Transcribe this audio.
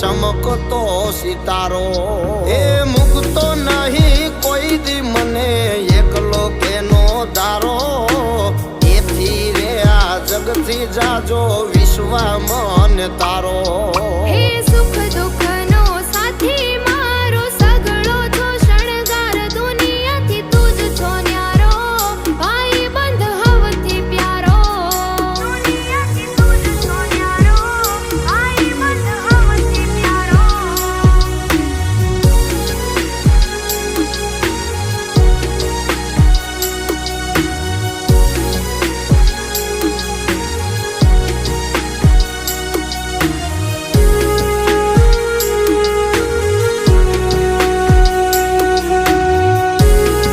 ચમકતો સિતારો એ મુકતો નહીં કોઈ દી મને એકલો કેનો દારો એથી રે આ જગથી જાજો વિશ્વ મને તારો